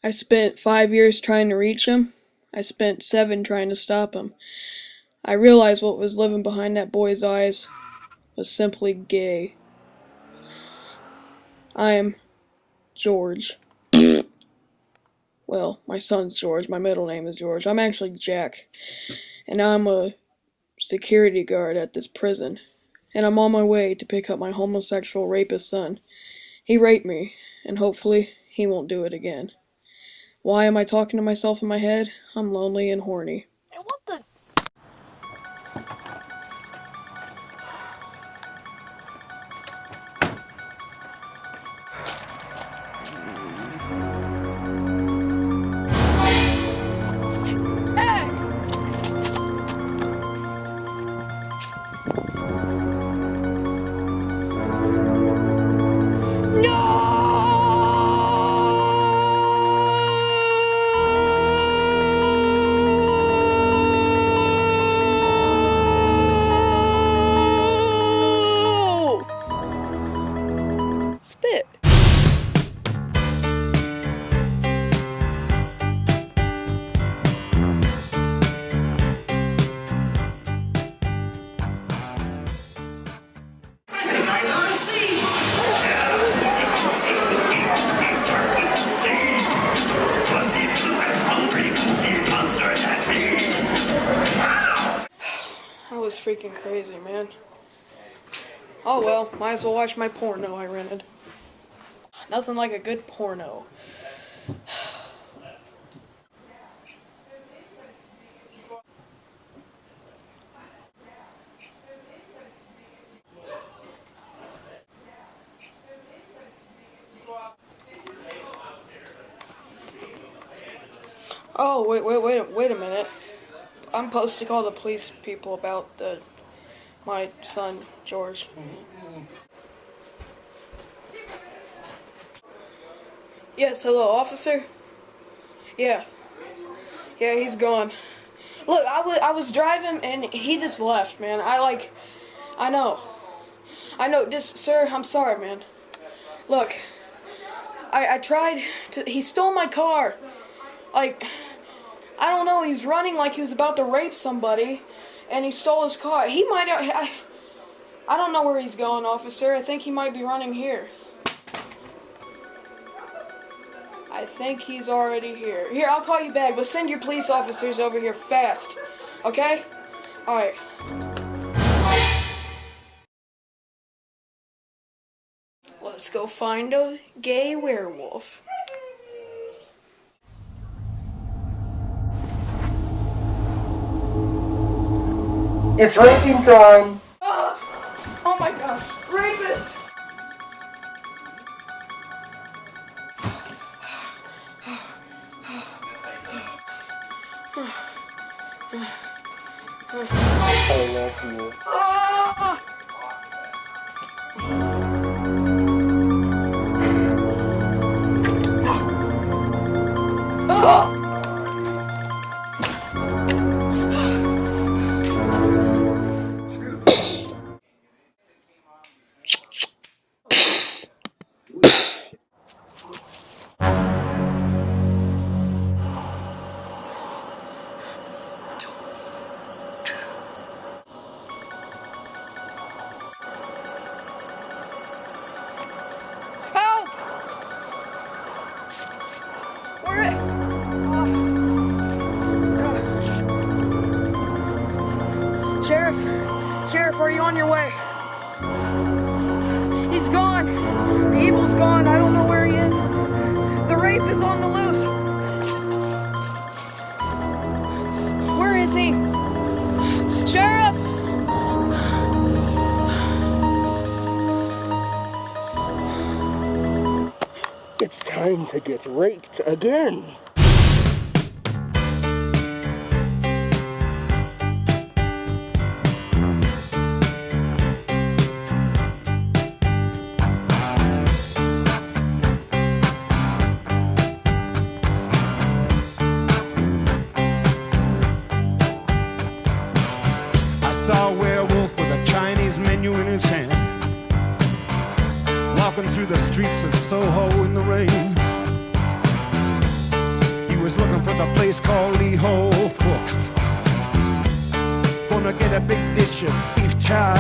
I spent 5 years trying to reach him. I spent 7 trying to stop him. I realized what was living behind that boy's eyes was simply gay. I am George. Well, my son's George. My middle name is George. I'm actually Jack. And I'm a security guard at this prison. And I'm on my way to pick up my homosexual rapist son. He raped me, and hopefully he won't do it again. Why am I talking to myself in my head? I'm lonely and horny. And what the? Spit. That was freaking crazy, man. Oh well, might as well watch my porno I rented. Nothing like a good porno. Oh, wait a minute. I'm supposed to call the police people about my son, George. Yes, hello, officer? Yeah. Yeah, he's gone. Look, I was driving and he just left, man. I know. Just, sir, I'm sorry, man. Look, I tried to, he stole my car. Like, I don't know, he's running like he was about to rape somebody, and he stole his car. He might have, I don't know where he's going, officer. I think he might be running here. I think he's already here. Here, I'll call you back, but send your police officers over here fast. Okay? Alright. Let's go find a gay werewolf. It's raping time! Oh my gosh, rapist! I love you. Ah! Ah! Help! Sheriff, are you on your way? He's gone. The evil's gone. I don't know where he is. The rape is on the loose. Where is he? Sheriff! It's time to get raped again. Saw a werewolf with a Chinese menu in his hand, walking through the streets of Soho in the rain. He was looking for the place called Lee Ho Fooks, gonna get a big dish of beef chow